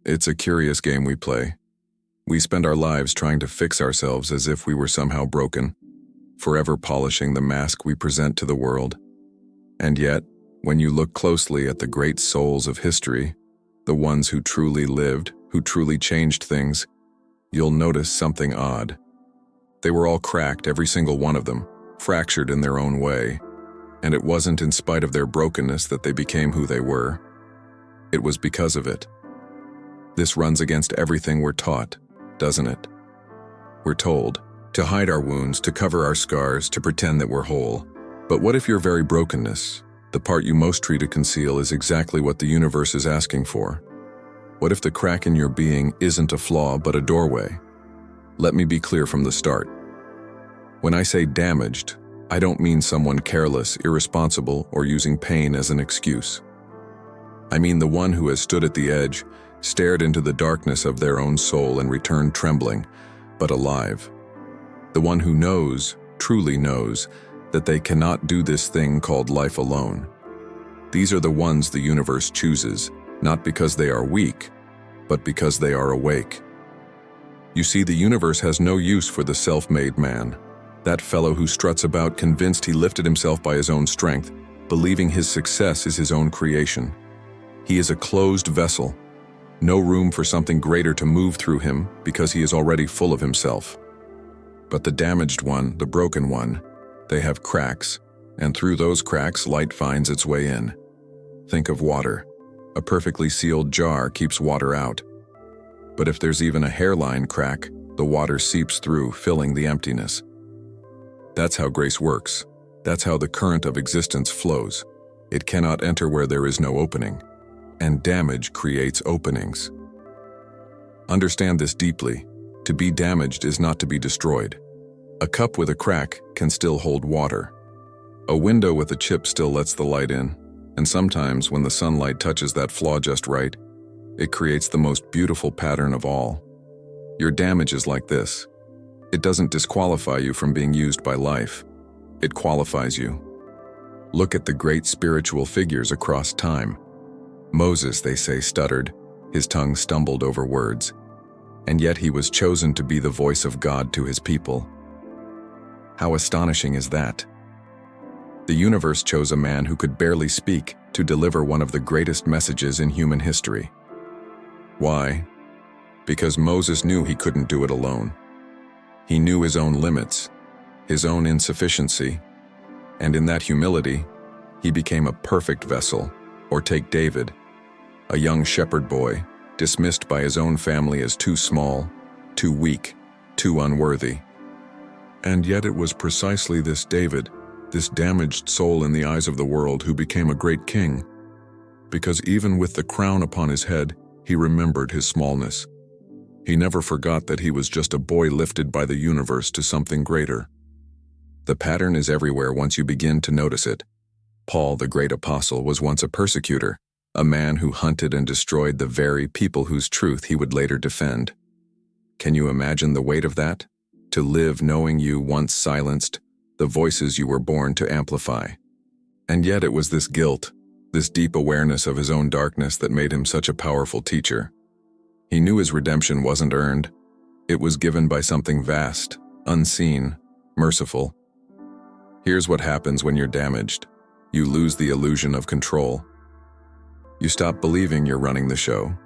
It's a curious game we play. We spend our lives trying to fix ourselves as if we were somehow broken, forever polishing the mask we present to the world. And yet, when you look closely at the great souls of history, the ones who truly lived, who truly changed things, you'll notice something odd. They were all cracked, every single one of them, fractured in their own way. And it wasn't in spite of their brokenness that they became who they were. It was because of it. This runs against everything we're taught, doesn't it? We're told to hide our wounds, to cover our scars, to pretend that we're whole. But what if your very brokenness, the part you most try to conceal, is exactly what the universe is asking for? What if the crack in your being isn't a flaw but a doorway? Let me be clear from the start. When I say damaged, I don't mean someone careless, irresponsible, or using pain as an excuse. I mean the one who has stood at the edge, stared into the darkness of their own soul and returned trembling, but alive. The one who knows, truly knows, that they cannot do this thing called life alone. These are the ones the universe chooses, not because they are weak, but because they are awake. You see, the universe has no use for the self-made man, that fellow who struts about convinced he lifted himself by his own strength, believing his success is his own creation. He is a closed vessel, no room for something greater to move through him because he is already full of himself. But the damaged one, the broken one, they have cracks, and through those cracks light finds its way in. Think of water. A perfectly sealed jar keeps water out. But if there's even a hairline crack, the water seeps through, filling the emptiness. That's how grace works. That's how the current of existence flows. It cannot enter where there is no opening. And damage creates openings. Understand this deeply. To be damaged is not to be destroyed. A cup with a crack can still hold water. A window with a chip still lets the light in, and sometimes when the sunlight touches that flaw just right, it creates the most beautiful pattern of all. Your damage is like this. It doesn't disqualify you from being used by life. It qualifies you. Look at the great spiritual figures across time. Moses, they say, stuttered. His tongue stumbled over words. And yet he was chosen to be the voice of God to his people. How astonishing is that? The universe chose a man who could barely speak to deliver one of the greatest messages in human history. Why? Because Moses knew he couldn't do it alone. He knew his own limits, his own insufficiency, and in that humility, he became a perfect vessel. Or take David, a young shepherd boy, dismissed by his own family as too small, too weak, too unworthy. And yet it was precisely this David, this damaged soul in the eyes of the world, who became a great king. Because even with the crown upon his head, he remembered his smallness. He never forgot that he was just a boy lifted by the universe to something greater. The pattern is everywhere once you begin to notice it. Paul, the great apostle, was once a persecutor, a man who hunted and destroyed the very people whose truth he would later defend. Can you imagine the weight of that? To live knowing you once silenced the voices you were born to amplify. And yet it was this guilt, this deep awareness of his own darkness that made him such a powerful teacher. He knew his redemption wasn't earned. It was given by something vast, unseen, merciful. Here's what happens when you're damaged. You lose the illusion of control. You stop believing you're running the show.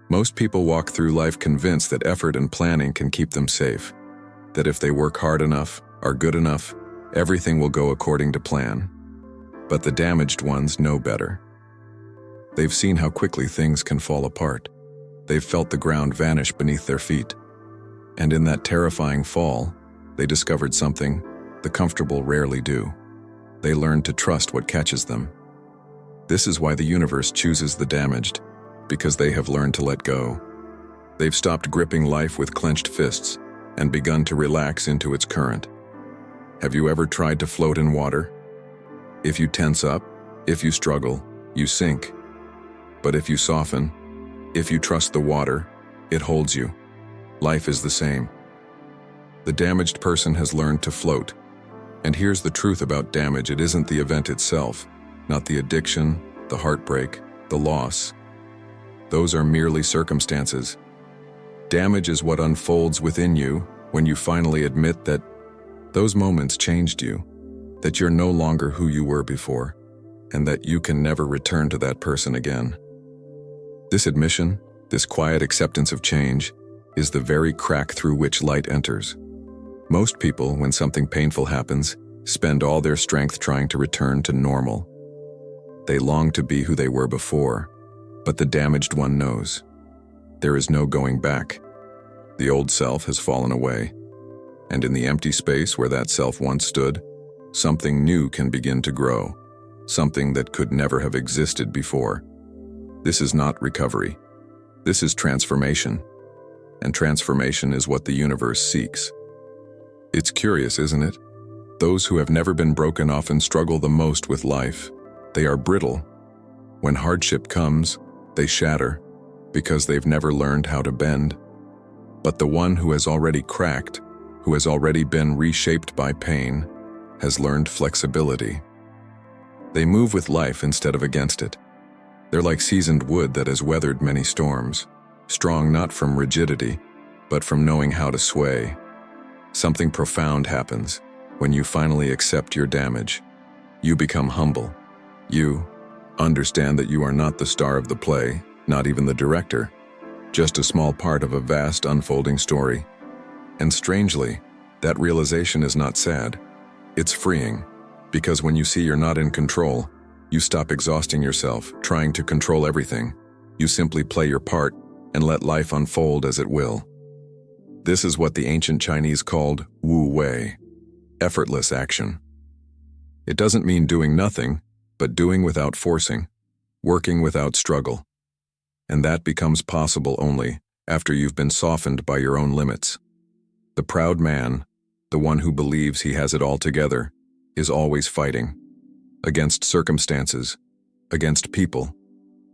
Most people walk through life convinced that effort and planning can keep them safe, that if they work hard enough, are good enough, everything will go according to plan. But the damaged ones know better. They've seen how quickly things can fall apart. They've felt the ground vanish beneath their feet. And in that terrifying fall, they discovered something the comfortable rarely do. They learn to trust what catches them. This is why the universe chooses the damaged, because they have learned to let go. They've stopped gripping life with clenched fists and begun to relax into its current. Have you ever tried to float in water? If you tense up, if you struggle, you sink. But if you soften, if you trust the water, it holds you. Life is the same. The damaged person has learned to float. And here's the truth about damage: it isn't the event itself, not the addiction, the heartbreak, the loss. those are merely circumstances. Damage is what unfolds within you when you finally admit that those moments changed you, that you're no longer who you were before, and that you can never return to that person again. This admission, this quiet acceptance of change, is the very crack through which light enters. Most people, when something painful happens, spend all their strength trying to return to normal. They long to be who they were before, but the damaged one knows. There is no going back. The old self has fallen away, and in the empty space where that self once stood, something new can begin to grow, something that could never have existed before. This is not recovery. This is transformation, and transformation is what the universe seeks. It's curious, isn't it? Those who have never been broken often struggle the most with life. They are brittle. When hardship comes, they shatter, because they've never learned how to bend. But the one who has already cracked, who has already been reshaped by pain, has learned flexibility. They move with life instead of against it. They're like seasoned wood that has weathered many storms, strong not from rigidity, but from knowing how to sway. Something profound happens when you finally accept your damage. You become humble. You understand that you are not the star of the play, not even the director, just a small part of a vast unfolding story. And strangely, that realization is not sad. It's freeing, because when you see you're not in control, you stop exhausting yourself, trying to control everything. You simply play your part and let life unfold as it will. This is what the ancient Chinese called Wu Wei, effortless action. It doesn't mean doing nothing, but doing without forcing, working without struggle. And that becomes possible only after you've been softened by your own limits. The proud man, the one who believes he has it all together, is always fighting. Against circumstances, against people,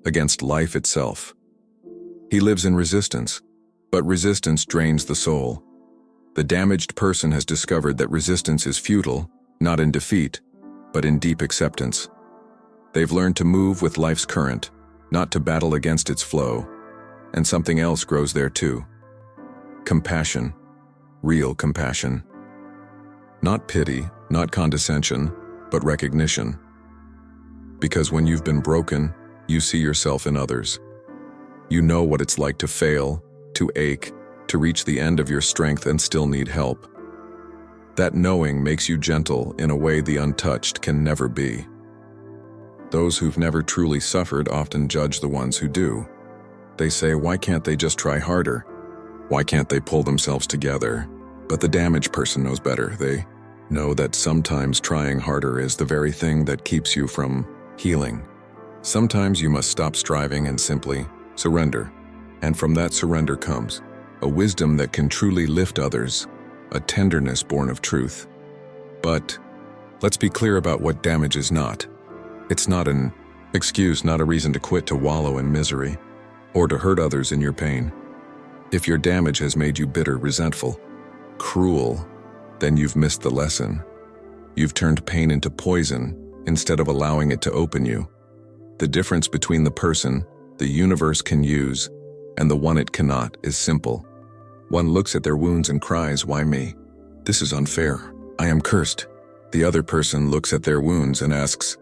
against life itself. He lives in resistance, but resistance drains the soul. The damaged person has discovered that resistance is futile, not in defeat, but in deep acceptance. They've learned to move with life's current, not to battle against its flow, and something else grows there too. Compassion, real compassion. Not pity, not condescension, but recognition. Because when you've been broken, you see yourself in others. You know what it's like to fail, to ache, to reach the end of your strength and still need help. That knowing makes you gentle in a way the untouched can never be. Those who've never truly suffered often judge the ones who do. They say, why can't they just try harder? Why can't they pull themselves together? But the damaged person knows better. They know that sometimes trying harder is the very thing that keeps you from healing. Sometimes you must stop striving and simply surrender. And from that surrender comes a wisdom that can truly lift others, a tenderness born of truth. But let's be clear about what damage is not. It's not an excuse, not a reason to quit, to wallow in misery, or to hurt others in your pain. If your damage has made you bitter, resentful, cruel, then you've missed the lesson. You've turned pain into poison instead of allowing it to open you. The difference between the person the universe can use and the one it cannot is simple. One looks at their wounds and cries, "Why me? This is unfair. I am cursed." The other person looks at their wounds and asks,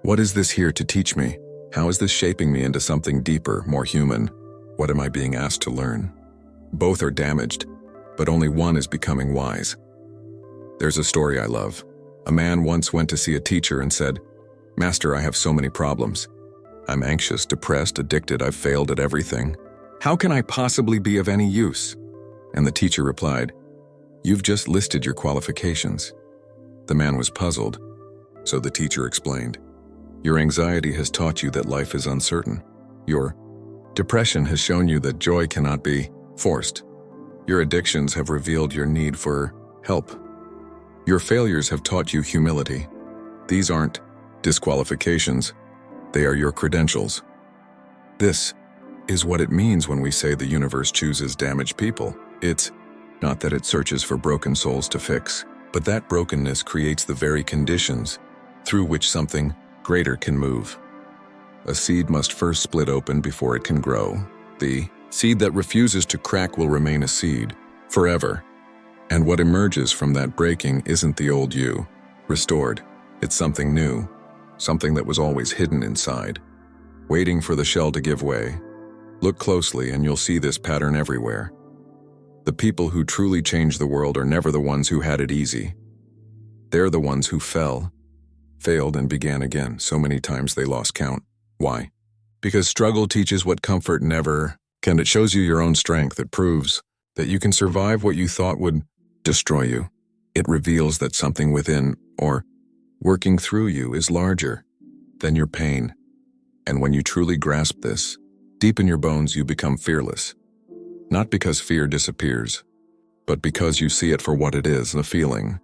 "What is this here to teach me? How is this shaping me into something deeper, more human? What am I being asked to learn?" Both are damaged, but only one is becoming wise. There's a story I love. A man once went to see a teacher and said, "Master, I have so many problems. I'm anxious, depressed, addicted, I've failed at everything. How can I possibly be of any use?" And the teacher replied, "You've just listed your qualifications." The man was puzzled, so the teacher explained, "Your anxiety has taught you that life is uncertain. Your depression has shown you that joy cannot be forced. Your addictions have revealed your need for help. Your failures have taught you humility. These aren't disqualifications, they are your credentials." This is what it means when we say the universe chooses damaged people. It's not that it searches for broken souls to fix, but that brokenness creates the very conditions through which something greater can move. A seed must first split open before it can grow. The seed that refuses to crack will remain a seed forever. And what emerges from that breaking isn't the old you, restored. It's something new, something that was always hidden inside, waiting for the shell to give way. Look closely and you'll see this pattern everywhere. The people who truly change the world are never the ones who had it easy. They're the ones who fell, failed, and began again. So many times they lost count. Why? Because struggle teaches what comfort never can. It shows you your own strength. It proves that you can survive what you thought would destroy you. It reveals that something within, or working through you, is larger than your pain. And when you truly grasp this, deep in your bones you become fearless. Not because fear disappears, but because you see it for what it is, a feeling,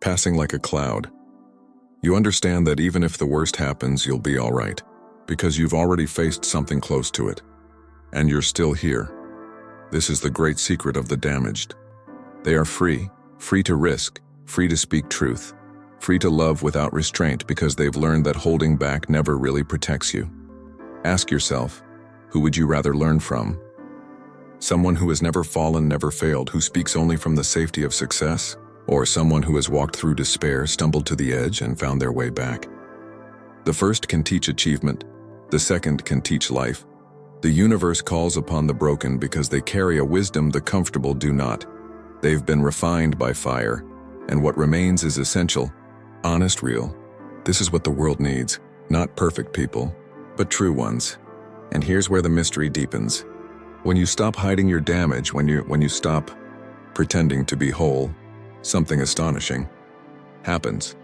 passing like a cloud. You understand that even if the worst happens, you'll be all right, because you've already faced something close to it, and you're still here. This is the great secret of the damaged. They are free to risk, free to speak truth, free to love without restraint because they've learned that holding back never really protects you. Ask yourself, who would you rather learn from? Someone who has never fallen, never failed, who speaks only from the safety of success? Or someone who has walked through despair, stumbled to the edge, and found their way back? The first can teach achievement. The second can teach life. The universe calls upon the broken because they carry a wisdom the comfortable do not. They've been refined by fire, and what remains is essential, honest, real. This is what the world needs. Not perfect people, but true ones. And here's where the mystery deepens. When you stop hiding your damage, when you stop pretending to be whole, something astonishing happens.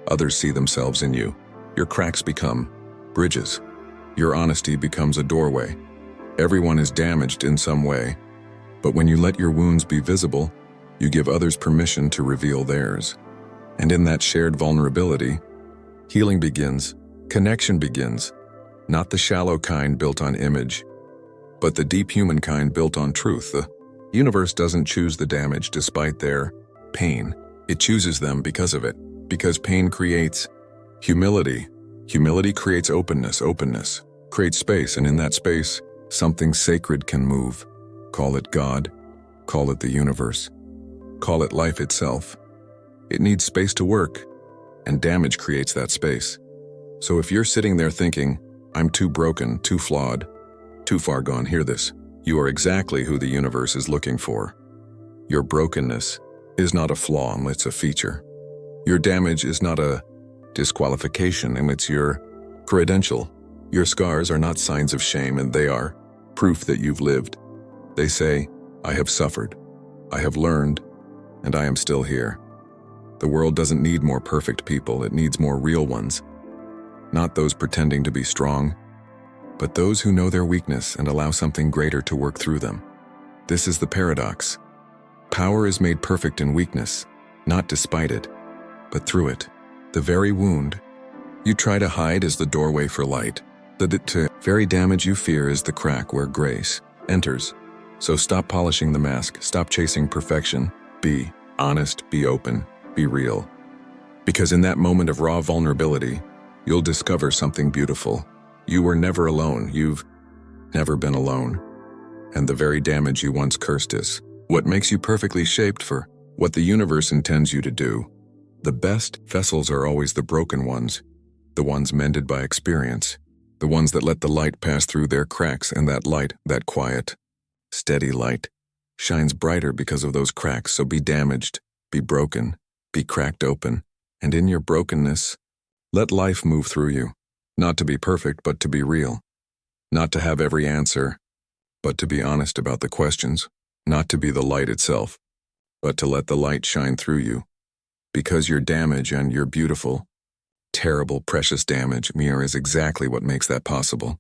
Others see themselves in you. Your cracks become bridges. Your honesty becomes a doorway. Everyone is damaged in some way, but when you let your wounds be visible, you give others permission to reveal theirs. And in that shared vulnerability, healing begins, connection begins, not the shallow kind built on image, but the deep human kind built on truth. The universe doesn't choose the damage despite their pain. It chooses them because of it, because pain creates humility. Humility creates openness. Openness creates space, and in that space, something sacred can move. Call it God, call it the universe, call it life itself. It needs space to work, and damage creates that space. So if you're sitting there thinking, I'm too broken, too flawed, too far gone, hear this. You are exactly who the universe is looking for. Your brokenness is not a flaw, it's a feature. Your damage is not a disqualification, and it's your credential. Your scars are not signs of shame, and they are proof that you've lived. They say, I have suffered, I have learned, and I am still here. The world doesn't need more perfect people, it needs more real ones. Not those pretending to be strong, but those who know their weakness and allow something greater to work through them. This is the paradox. Power is made perfect in weakness, not despite it, but through it. The very wound you try to hide is the doorway for light. The very damage you fear is the crack where grace enters. So stop polishing the mask, stop chasing perfection. Be honest, be open, be real. Because in that moment of raw vulnerability, you'll discover something beautiful. You were never alone. You've never been alone. And the very damage you once cursed is what makes you perfectly shaped for what the universe intends you to do. The best vessels are always the broken ones, the ones mended by experience, the ones that let the light pass through their cracks, and that light, that quiet, steady light, shines brighter because of those cracks. So be damaged, be broken, be cracked open, and in your brokenness, let life move through you. Not to be perfect, but to be real. Not to have every answer, but to be honest about the questions. Not to be the light itself, but to let the light shine through you. Because your damage and your beautiful, terrible, precious damage, Mia, is exactly what makes that possible.